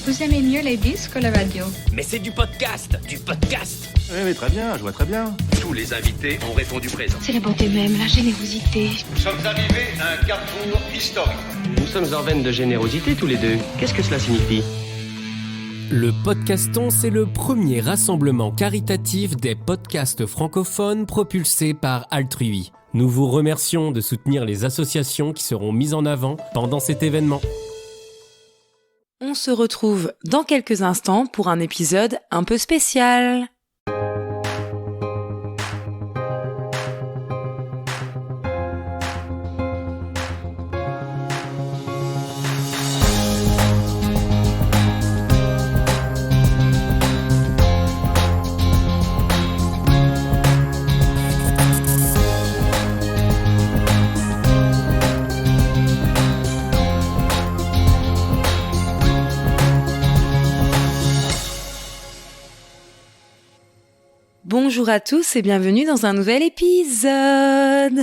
Vous aimez mieux les disques ou la radio? Mais c'est du podcast. Oui, très bien, je vois très bien. Tous les invités ont répondu présent. C'est la bonté même, la générosité. Nous sommes arrivés à un carrefour historique. Nous sommes en veine de générosité tous les deux. Qu'est-ce que cela signifie ? Le Podcaston, c'est le premier rassemblement caritatif des podcasts francophones propulsés par Altrui. Nous vous remercions de soutenir les associations qui seront mises en avant pendant cet événement. On se retrouve dans quelques instants pour un épisode un peu spécial. Bonjour à tous et bienvenue dans un nouvel épisode.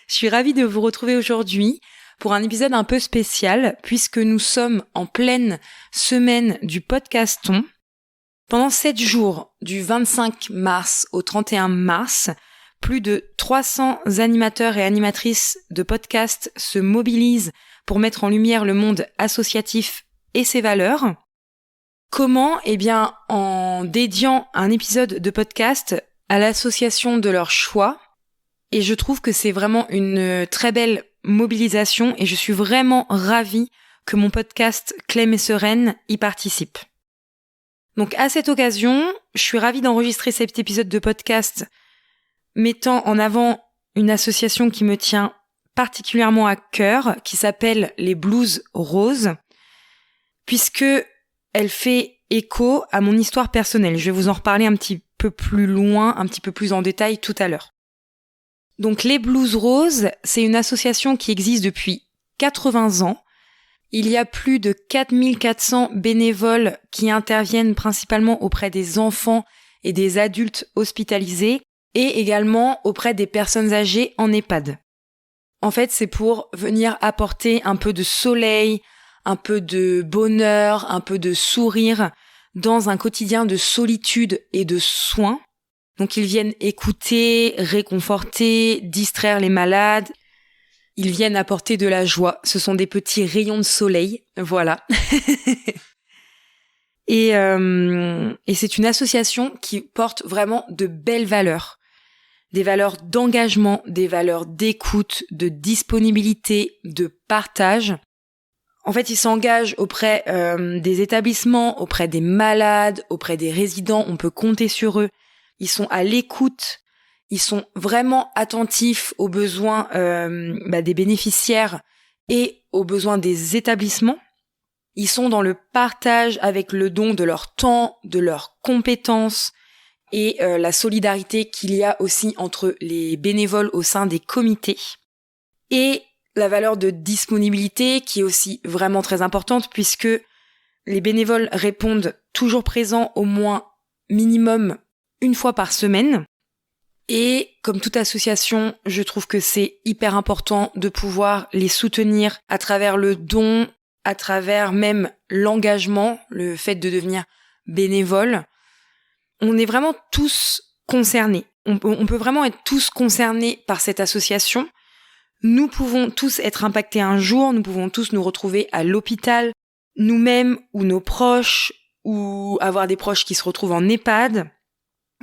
Je suis ravie de vous retrouver aujourd'hui pour un épisode un peu spécial puisque nous sommes en pleine semaine du Podcaston. Pendant 7 jours, du 25 mars au 31 mars, plus de 300 animateurs et animatrices de podcasts se mobilisent pour mettre en lumière le monde associatif et ses valeurs. Comment ? Eh bien, en dédiant un épisode de podcast à l'association de leur choix. Et je trouve que c'est vraiment une très belle mobilisation et je suis vraiment ravie que mon podcast Clem et Sereine y participe. Donc à cette occasion, je suis ravie d'enregistrer cet épisode de podcast mettant en avant une association qui me tient particulièrement à cœur, qui s'appelle les Blues Roses, puisque elle fait écho à mon histoire personnelle. Je vais vous en reparler un petit peu plus loin, un petit peu plus en détail tout à l'heure. Donc les Blues Roses, c'est une association qui existe depuis 80 ans. Il y a plus de 4400 bénévoles qui interviennent principalement auprès des enfants et des adultes hospitalisés et également auprès des personnes âgées en EHPAD. En fait, c'est pour venir apporter un peu de soleil, un peu de bonheur, un peu de sourire dans un quotidien de solitude et de soins. Donc ils viennent écouter, réconforter, distraire les malades. Ils viennent apporter de la joie. Ce sont des petits rayons de soleil, voilà. Et c'est une association qui porte vraiment de belles valeurs. Des valeurs d'engagement, des valeurs d'écoute, de disponibilité, de partage. En fait, ils s'engagent auprès des établissements, auprès des malades, auprès des résidents. On peut compter sur eux. Ils sont à l'écoute. Ils sont vraiment attentifs aux besoins des bénéficiaires et aux besoins des établissements. Ils sont dans le partage avec le don de leur temps, de leurs compétences et la solidarité qu'il y a aussi entre les bénévoles au sein des comités. Et la valeur de disponibilité qui est aussi vraiment très importante puisque les bénévoles répondent toujours présents au moins minimum une fois par semaine. Et comme toute association, je trouve que c'est hyper important de pouvoir les soutenir à travers le don, à travers même l'engagement, le fait de devenir bénévole. On est vraiment tous concernés. On peut vraiment être tous concernés par cette association. Nous pouvons tous être impactés un jour, nous pouvons tous nous retrouver à l'hôpital, nous-mêmes ou nos proches, ou avoir des proches qui se retrouvent en EHPAD.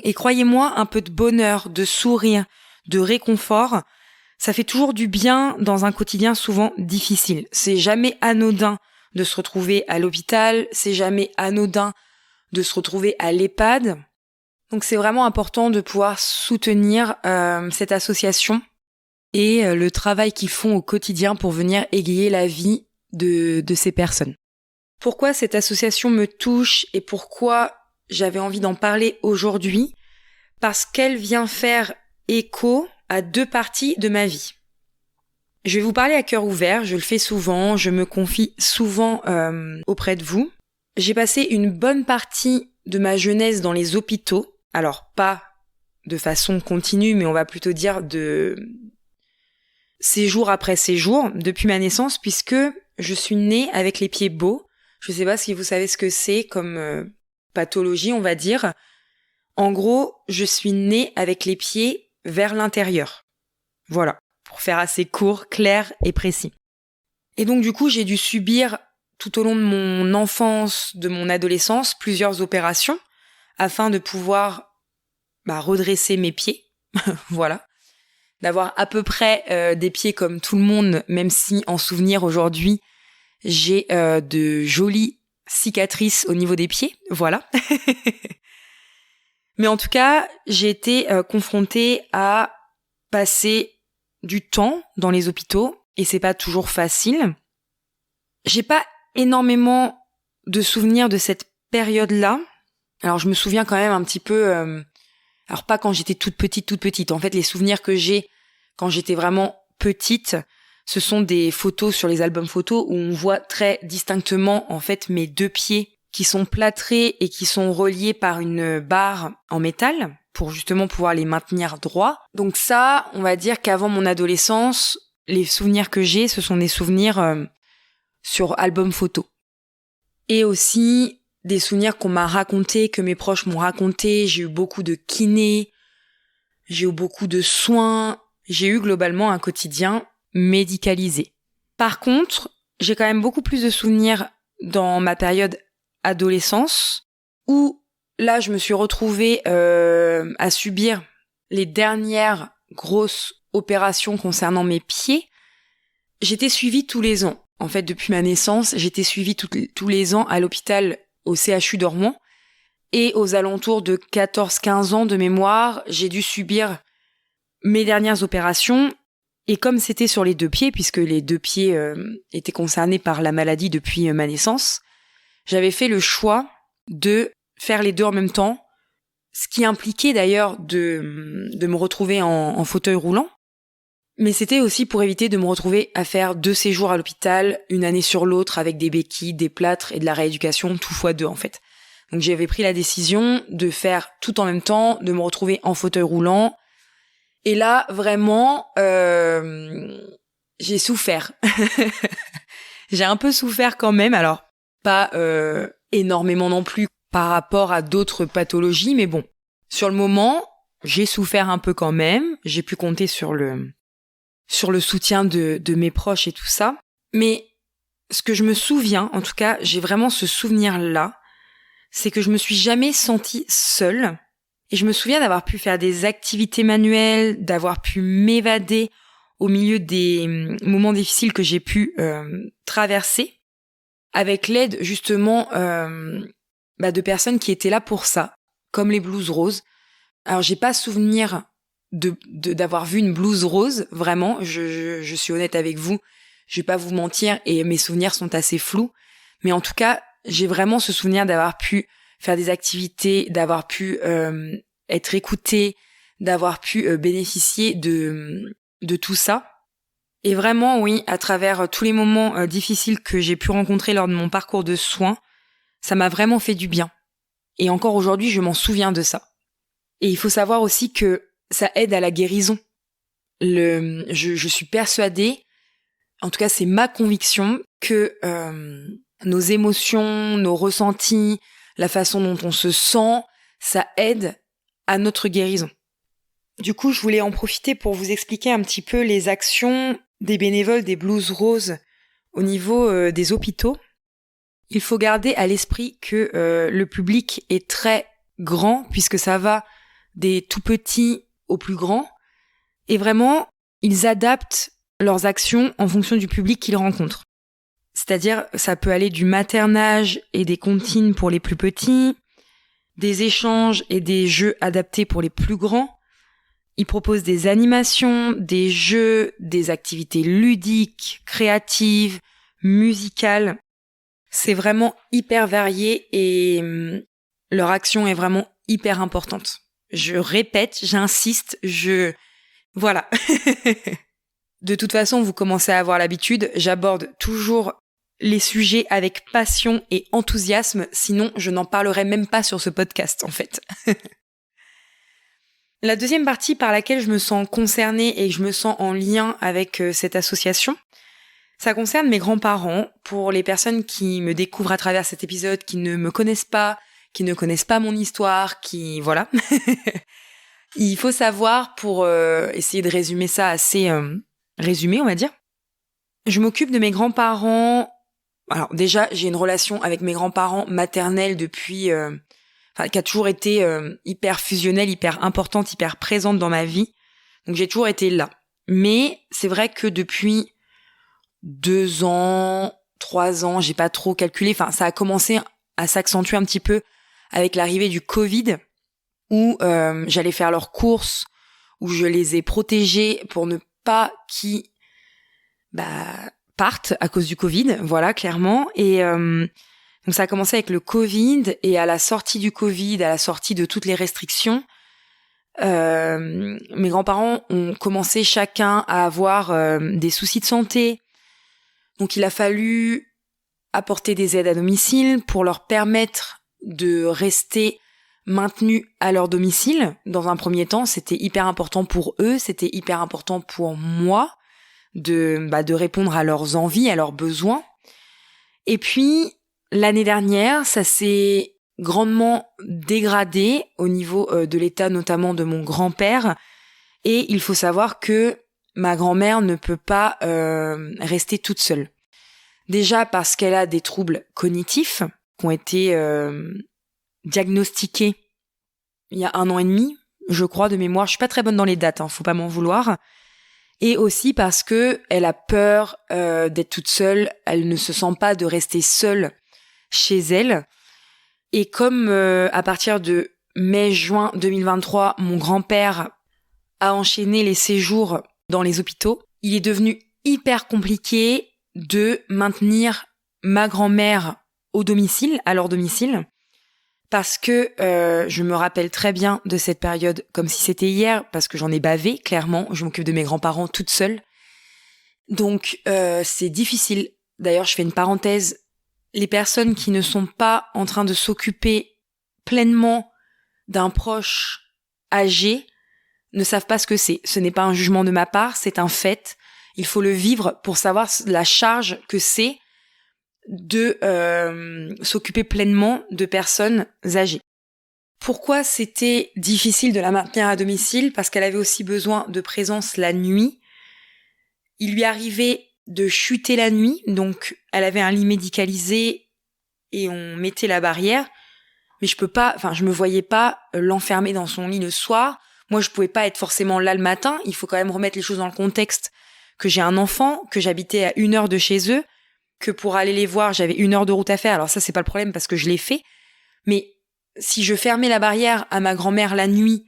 Et croyez-moi, un peu de bonheur, de sourire, de réconfort, ça fait toujours du bien dans un quotidien souvent difficile. C'est jamais anodin de se retrouver à l'hôpital, c'est jamais anodin de se retrouver à l'EHPAD. Donc c'est vraiment important de pouvoir soutenir cette association et le travail qu'ils font au quotidien pour venir égayer la vie de ces personnes. Pourquoi cette association me touche et pourquoi j'avais envie d'en parler aujourd'hui ? Parce qu'elle vient faire écho à 2 parties de ma vie. Je vais vous parler à cœur ouvert, je le fais souvent, je me confie souvent auprès de vous. J'ai passé une bonne partie de ma jeunesse dans les hôpitaux, alors pas de façon continue, mais on va plutôt dire de séjour après séjour, depuis ma naissance, puisque je suis née avec les pieds beaux. Je sais pas si vous savez ce que c'est comme pathologie, on va dire. En gros, je suis née avec les pieds vers l'intérieur. Voilà, pour faire assez court, clair et précis. Et donc du coup, j'ai dû subir tout au long de mon enfance, de mon adolescence, plusieurs opérations afin de pouvoir redresser mes pieds. Voilà. D'avoir à peu près des pieds comme tout le monde, même si en souvenir aujourd'hui, j'ai de jolies cicatrices au niveau des pieds. Voilà. Mais en tout cas, j'ai été confrontée à passer du temps dans les hôpitaux et c'est pas toujours facile. J'ai pas énormément de souvenirs de cette période-là. Alors je me souviens quand même un petit peu, alors pas quand j'étais toute petite. En fait, les souvenirs que j'ai quand j'étais vraiment petite, ce sont des photos sur les albums photos où on voit très distinctement en fait mes deux pieds qui sont plâtrés et qui sont reliés par une barre en métal pour justement pouvoir les maintenir droits. Donc ça, on va dire qu'avant mon adolescence, les souvenirs que j'ai, ce sont des souvenirs sur album photo. Et aussi des souvenirs qu'on m'a racontés, que mes proches m'ont racontés. J'ai eu beaucoup de kinés, j'ai eu beaucoup de soins, j'ai eu globalement un quotidien médicalisé. Par contre, j'ai quand même beaucoup plus de souvenirs dans ma période adolescence, où là je me suis retrouvée à subir les dernières grosses opérations concernant mes pieds. J'étais suivie tous les ans. En fait, depuis ma naissance, j'étais suivie tous les ans à l'hôpital au CHU d'Ormont. Et aux alentours de 14-15 ans de mémoire, j'ai dû subir mes dernières opérations. Et comme c'était sur les deux pieds, puisque les deux pieds étaient concernés par la maladie depuis ma naissance, j'avais fait le choix de faire les deux en même temps, ce qui impliquait d'ailleurs de me retrouver en fauteuil roulant. Mais c'était aussi pour éviter de me retrouver à faire 2 séjours à l'hôpital, une année sur l'autre, avec des béquilles, des plâtres et de la rééducation, tout fois 2 en fait. Donc j'avais pris la décision de faire tout en même temps, de me retrouver en fauteuil roulant. Et là, vraiment, j'ai souffert. J'ai un peu souffert quand même, alors pas énormément non plus par rapport à d'autres pathologies, mais bon, sur le moment, j'ai souffert un peu quand même. J'ai pu compter sur le soutien de mes proches et tout ça. Mais ce que je me souviens, en tout cas, j'ai vraiment ce souvenir-là, c'est que je me suis jamais sentie seule. Et je me souviens d'avoir pu faire des activités manuelles, d'avoir pu m'évader au milieu des moments difficiles que j'ai pu traverser, avec l'aide justement de personnes qui étaient là pour ça, comme les blouses roses. Alors j'ai pas souvenir d'avoir vu une blouse rose, vraiment, je suis honnête avec vous, je vais pas vous mentir et mes souvenirs sont assez flous, mais en tout cas, j'ai vraiment ce souvenir d'avoir pu faire des activités, d'avoir pu être écoutée, d'avoir pu bénéficier de tout ça. Et vraiment, oui, à travers tous les moments difficiles que j'ai pu rencontrer lors de mon parcours de soins, ça m'a vraiment fait du bien. Et encore aujourd'hui, je m'en souviens de ça. Et il faut savoir aussi que ça aide à la guérison. Je suis persuadée, en tout cas c'est ma conviction, que nos émotions, nos ressentis, la façon dont on se sent, ça aide à notre guérison. Du coup, je voulais en profiter pour vous expliquer un petit peu les actions des bénévoles des blouses roses au niveau des hôpitaux. Il faut garder à l'esprit que le public est très grand, puisque ça va des tout petits aux plus grands. Et vraiment, ils adaptent leurs actions en fonction du public qu'ils rencontrent. C'est-à-dire, ça peut aller du maternage et des comptines pour les plus petits, des échanges et des jeux adaptés pour les plus grands. Ils proposent des animations, des jeux, des activités ludiques, créatives, musicales. C'est vraiment hyper varié et leur action est vraiment hyper importante. Je répète, j'insiste, voilà. De toute façon, vous commencez à avoir l'habitude, j'aborde toujours les sujets avec passion et enthousiasme, sinon je n'en parlerai même pas sur ce podcast en fait. La deuxième partie par laquelle je me sens concernée et que je me sens en lien avec cette association, Ça concerne mes grands-parents. Pour les personnes qui me découvrent à travers cet épisode, qui ne me connaissent pas, qui ne connaissent pas mon histoire, qui... Voilà. Il faut savoir, pour essayer de résumer ça assez résumé, on va dire. Je m'occupe de mes grands-parents. Alors déjà, j'ai une relation avec mes grands-parents maternels depuis... qui a toujours été hyper fusionnelle, hyper importante, hyper présente dans ma vie. Donc j'ai toujours été là. Mais c'est vrai que depuis 2 ans, 3 ans, j'ai pas trop calculé. Enfin, ça a commencé à s'accentuer un petit peu avec l'arrivée du Covid, où j'allais faire leurs courses, où je les ai protégés pour ne pas qu'ils partent à cause du Covid, voilà, clairement. Et donc ça a commencé avec le Covid, et à la sortie du Covid, à la sortie de toutes les restrictions, mes grands-parents ont commencé chacun à avoir des soucis de santé. Donc il a fallu apporter des aides à domicile pour leur permettre de rester maintenus à leur domicile. Dans un premier temps, c'était hyper important pour eux, c'était hyper important pour moi de répondre à leurs envies, à leurs besoins. Et puis, l'année dernière, ça s'est grandement dégradé au niveau de l'état notamment de mon grand-père. Et il faut savoir que ma grand-mère ne peut pas rester toute seule. Déjà parce qu'elle a des troubles cognitifs qui ont été diagnostiqués il y a 1 an et demi, je crois, de mémoire. Je suis pas très bonne dans les dates, faut pas m'en vouloir. Et aussi parce que elle a peur d'être toute seule, elle ne se sent pas de rester seule chez elle. Et comme à partir de mai-juin 2023, mon grand-père a enchaîné les séjours dans les hôpitaux, il est devenu hyper compliqué de maintenir ma grand-mère au domicile, à leur domicile, parce que je me rappelle très bien de cette période comme si c'était hier, parce que j'en ai bavé, clairement. Je m'occupe de mes grands-parents toute seule. Donc c'est difficile. D'ailleurs, je fais une parenthèse. Les personnes qui ne sont pas en train de s'occuper pleinement d'un proche âgé ne savent pas ce que c'est. Ce n'est pas un jugement de ma part, c'est un fait. Il faut le vivre pour savoir la charge que c'est de s'occuper pleinement de personnes âgées. Pourquoi c'était difficile de la maintenir à domicile ? Parce qu'elle avait aussi besoin de présence la nuit. Il lui arrivait de chuter la nuit, donc elle avait un lit médicalisé et on mettait la barrière. Mais je me voyais pas l'enfermer dans son lit le soir. Moi, je pouvais pas être forcément là le matin. Il faut quand même remettre les choses dans le contexte que j'ai un enfant, que j'habitais à 1 heure de chez eux, que pour aller les voir, j'avais 1 heure de route à faire. Alors ça, c'est pas le problème parce que je l'ai fait. Mais si je fermais la barrière à ma grand-mère la nuit,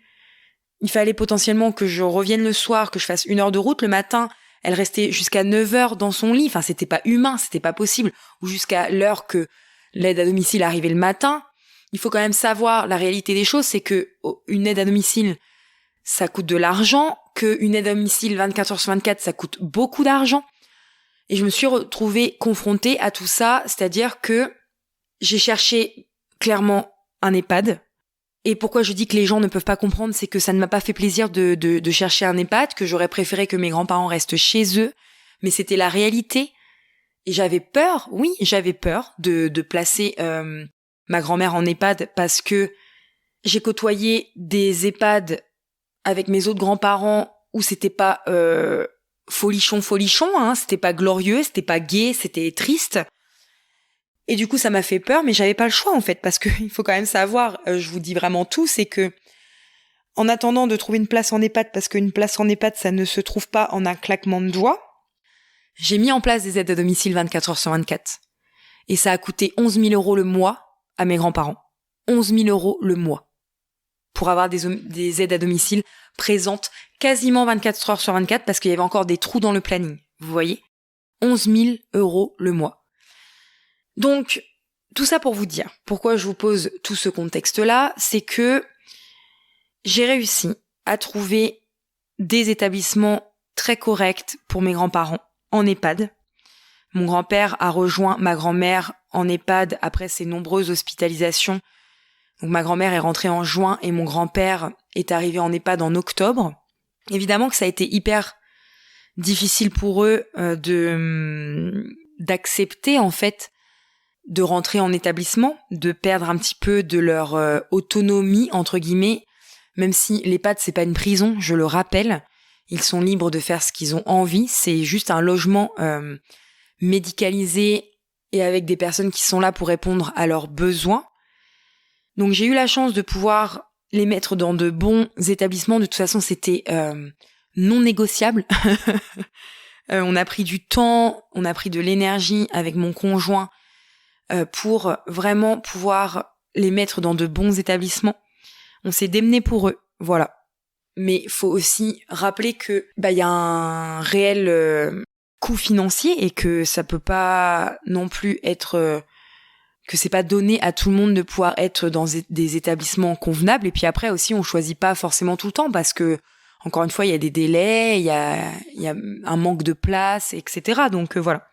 il fallait potentiellement que je revienne le soir, que je fasse 1 heure de route. Le matin, elle restait jusqu'à 9 heures dans son lit. Enfin, c'était pas humain, c'était pas possible. Ou jusqu'à l'heure que l'aide à domicile arrivait le matin. Il faut quand même savoir la réalité des choses, c'est que une aide à domicile, ça coûte de l'argent, qu'une aide à domicile 24 heures sur 24, ça coûte beaucoup d'argent. Et je me suis retrouvée confrontée à tout ça, c'est-à-dire que j'ai cherché clairement un EHPAD. Et pourquoi je dis que les gens ne peuvent pas comprendre, c'est que ça ne m'a pas fait plaisir de chercher un EHPAD, que j'aurais préféré que mes grands-parents restent chez eux, mais c'était la réalité. Et j'avais peur, oui, de placer ma grand-mère en EHPAD parce que j'ai côtoyé des EHPAD avec mes autres grands-parents où c'était pas folichon, hein, c'était pas glorieux, c'était pas gai, c'était triste. Et du coup, ça m'a fait peur, mais j'avais pas le choix en fait, parce que il faut quand même savoir, je vous dis vraiment tout, c'est que en attendant de trouver une place en EHPAD, parce qu'une place en EHPAD, ça ne se trouve pas en un claquement de doigts, j'ai mis en place des aides à domicile 24 heures sur 24. Et ça a coûté 11 000 € le mois à mes grands-parents. 11 000 € le mois. Pour avoir des aides à domicile présentes quasiment 24 heures sur 24, parce qu'il y avait encore des trous dans le planning. Vous voyez ? 11 000 € le mois. Donc, tout ça pour vous dire, pourquoi je vous pose tout ce contexte-là, c'est que j'ai réussi à trouver des établissements très corrects pour mes grands-parents en EHPAD. Mon grand-père a rejoint ma grand-mère en EHPAD après ses nombreuses hospitalisations. Donc ma grand-mère est rentrée en juin et mon grand-père est arrivé en EHPAD en octobre. Évidemment que ça a été hyper difficile pour eux d'accepter en fait de rentrer en établissement, de perdre un petit peu de leur autonomie entre guillemets, même si l'EHPAD c'est pas une prison, je le rappelle, ils sont libres de faire ce qu'ils ont envie, c'est juste un logement médicalisé et avec des personnes qui sont là pour répondre à leurs besoins. Donc j'ai eu la chance de pouvoir les mettre dans de bons établissements, de toute façon c'était non négociable. On a pris du temps, on a pris de l'énergie avec mon conjoint pour vraiment pouvoir les mettre dans de bons établissements. On s'est démené pour eux, voilà. Mais faut aussi rappeler que y a un réel coût financier et que ça peut pas non plus être que c'est pas donné à tout le monde de pouvoir être dans des établissements convenables. Et puis après aussi, on choisit pas forcément tout le temps parce que encore une fois, il y a des délais, il y a un manque de place, etc. Donc voilà.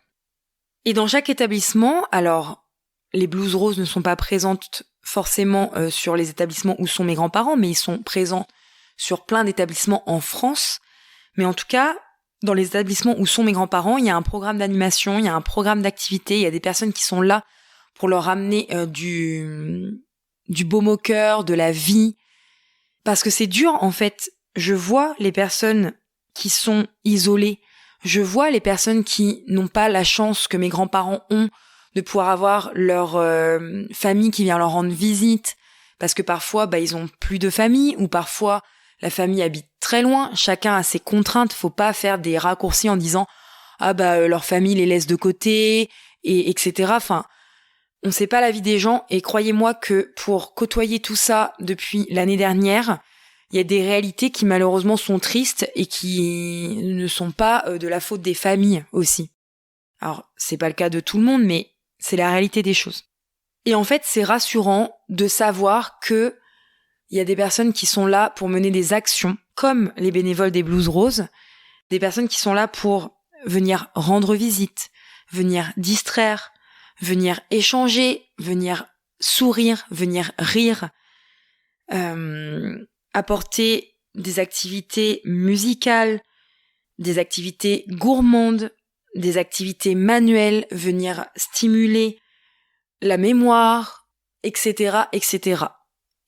Et dans chaque établissement, alors les Blues Roses ne sont pas présentes forcément sur les établissements où sont mes grands-parents, mais ils sont présents sur plein d'établissements en France. Mais en tout cas, dans les établissements où sont mes grands-parents, il y a un programme d'animation, il y a un programme d'activité, il y a des personnes qui sont là pour leur amener du baume au cœur, de la vie. Parce que c'est dur, en fait. Je vois les personnes qui sont isolées. Je vois les personnes qui n'ont pas la chance que mes grands-parents ont de pouvoir avoir leur famille qui vient leur rendre visite. Parce que parfois, ils ont plus de famille ou parfois la famille habite très loin. Chacun a ses contraintes. Faut pas faire des raccourcis en disant leur famille les laisse de côté et etc. Enfin, on sait pas la vie des gens et croyez-moi que pour côtoyer tout ça depuis l'année dernière, il y a des réalités qui malheureusement sont tristes et qui ne sont pas de la faute des familles aussi. Alors, c'est pas le cas de tout le monde, mais c'est la réalité des choses. Et en fait, c'est rassurant de savoir que il y a des personnes qui sont là pour mener des actions, comme les bénévoles des Blues Roses, des personnes qui sont là pour venir rendre visite, venir distraire, venir échanger, venir sourire, venir rire, apporter des activités musicales, des activités gourmandes, des activités manuelles, venir stimuler la mémoire, etc., etc.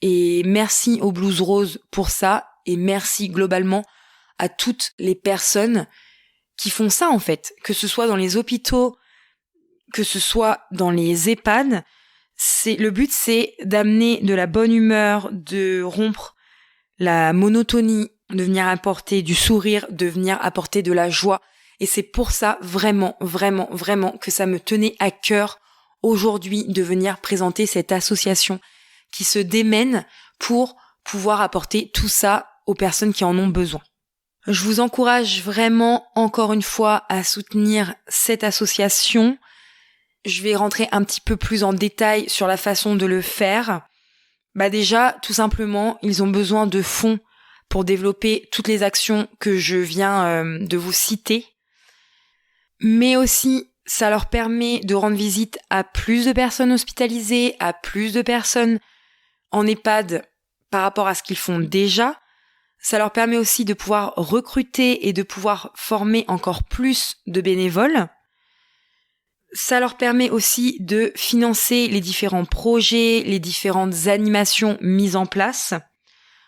Et merci aux Blues Roses pour ça, et merci globalement à toutes les personnes qui font ça en fait, que ce soit dans les hôpitaux, que ce soit dans les EHPAD. Le but c'est d'amener de la bonne humeur, de rompre la monotonie, de venir apporter du sourire, de venir apporter de la joie. Et c'est pour ça vraiment, vraiment, vraiment que ça me tenait à cœur aujourd'hui de venir présenter cette association qui se démène pour pouvoir apporter tout ça aux personnes qui en ont besoin. Je vous encourage vraiment, encore une fois, à soutenir cette association. Je vais rentrer un petit peu plus en détail sur la façon de le faire. Déjà, tout simplement, ils ont besoin de fonds pour développer toutes les actions que je viens de vous citer. Mais aussi, ça leur permet de rendre visite à plus de personnes hospitalisées, à plus de personnes en EHPAD par rapport à ce qu'ils font déjà. Ça leur permet aussi de pouvoir recruter et de pouvoir former encore plus de bénévoles. Ça leur permet aussi de financer les différents projets, les différentes animations mises en place.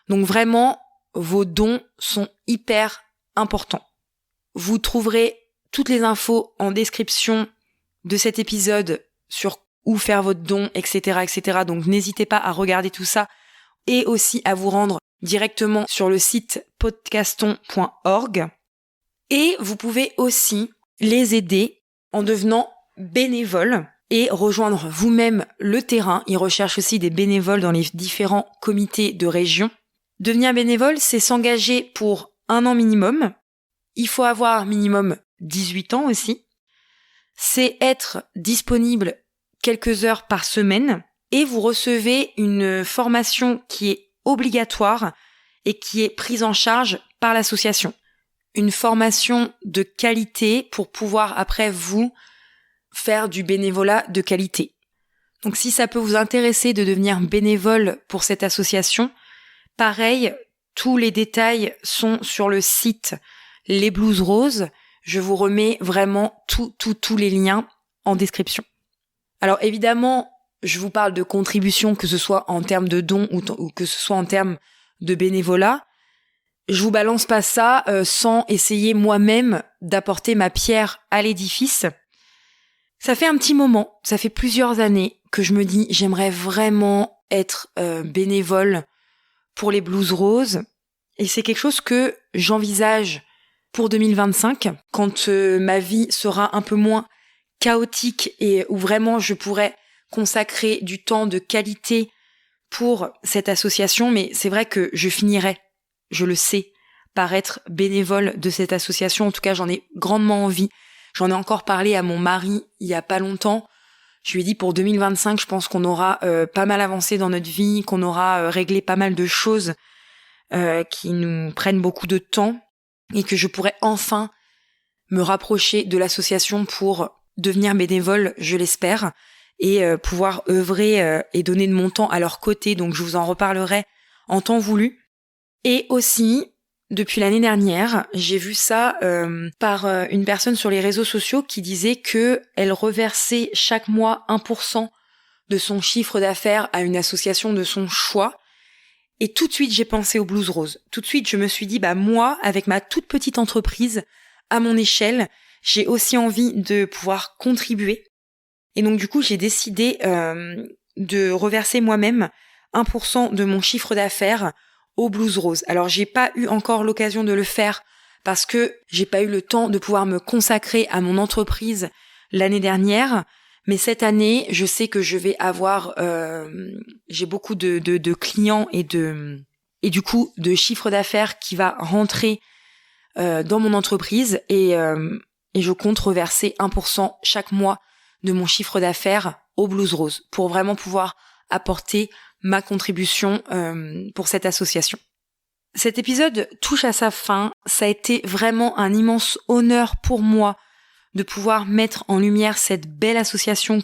Donc vraiment, vos dons sont hyper importants. Vous trouverez toutes les infos en description de cet épisode sur où faire votre don, etc., etc. Donc n'hésitez pas à regarder tout ça et aussi à vous rendre directement sur le site podcaston.org. Et vous pouvez aussi les aider en devenant bénévole et rejoindre vous-même le terrain. Ils recherchent aussi des bénévoles dans les différents comités de région. Devenir bénévole, c'est s'engager pour 1 an minimum. Il faut avoir minimum 18 ans aussi. C'est être disponible quelques heures par semaine et vous recevez une formation qui est obligatoire et qui est prise en charge par l'association. Une formation de qualité pour pouvoir après vous faire du bénévolat de qualité. Donc si ça peut vous intéresser de devenir bénévole pour cette association, pareil, tous les détails sont sur le site Les Blues Roses. Je vous remets vraiment tous les liens en description. Alors évidemment, je vous parle de contribution, que ce soit en termes de dons ou que ce soit en termes de bénévolat. Je vous balance pas ça sans essayer moi-même d'apporter ma pierre à l'édifice. Ça fait un petit moment, ça fait plusieurs années que je me dis j'aimerais vraiment être bénévole pour les Blues Roses. Et c'est quelque chose que j'envisage pour 2025, quand ma vie sera un peu moins chaotique et où vraiment je pourrais consacrer du temps de qualité pour cette association. Mais c'est vrai que je finirai, je le sais, par être bénévole de cette association. En tout cas, j'en ai grandement envie. J'en ai encore parlé à mon mari il y a pas longtemps. Je lui ai dit pour 2025, je pense qu'on aura pas mal avancé dans notre vie, qu'on aura réglé pas mal de choses qui nous prennent beaucoup de temps et que je pourrais enfin me rapprocher de l'association pour devenir bénévole, je l'espère, et pouvoir œuvrer et donner de mon temps à leur côté. Donc je vous en reparlerai en temps voulu. Et aussi, depuis l'année dernière, j'ai vu ça par une personne sur les réseaux sociaux qui disait que elle reversait chaque mois 1% de son chiffre d'affaires à une association de son choix. Et tout de suite, j'ai pensé aux Blues Roses. Tout de suite, je me suis dit, moi, avec ma toute petite entreprise, à mon échelle, j'ai aussi envie de pouvoir contribuer. Et donc, du coup, j'ai décidé de reverser moi-même 1% de mon chiffre d'affaires aux Blues Roses. Alors, j'ai pas eu encore l'occasion de le faire parce que j'ai pas eu le temps de pouvoir me consacrer à mon entreprise l'année dernière. Mais cette année, je sais que je vais avoir, j'ai beaucoup de clients et du coup de chiffre d'affaires qui va rentrer dans mon entreprise et je compte reverser 1% chaque mois de mon chiffre d'affaires aux Blues Roses pour vraiment pouvoir apporter ma contribution pour cette association. Cet épisode touche à sa fin. Ça a été vraiment un immense honneur pour moi de pouvoir mettre en lumière cette belle association,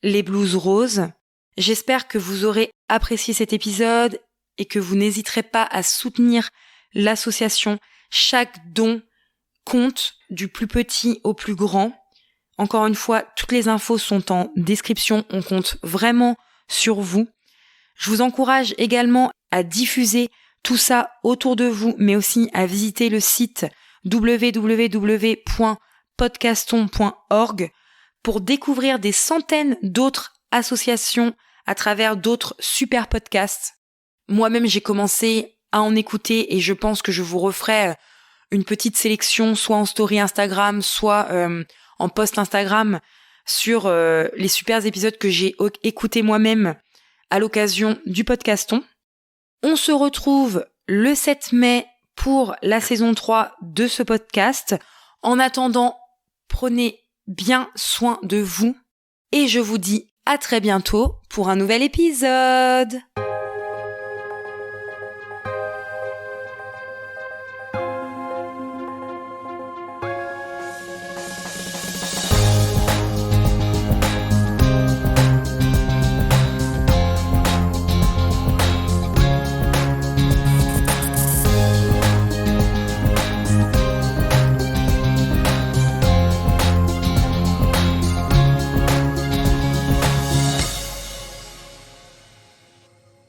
les Blues Roses. J'espère que vous aurez apprécié cet épisode et que vous n'hésiterez pas à soutenir l'association. Chaque don compte, du plus petit au plus grand. Encore une fois, toutes les infos sont en description. On compte vraiment sur vous. Je vous encourage également à diffuser tout ça autour de vous, mais aussi à visiter le site www.podcaston.org pour découvrir des centaines d'autres associations à travers d'autres super podcasts. Moi-même, j'ai commencé à en écouter et je pense que je vous referai une petite sélection, soit en story Instagram, soit en post Instagram, sur les super épisodes que j'ai écoutés moi-même à l'occasion du podcaston. On se retrouve le 7 mai pour la saison 3 de ce podcast. En attendant, prenez bien soin de vous et je vous dis à très bientôt pour un nouvel épisode.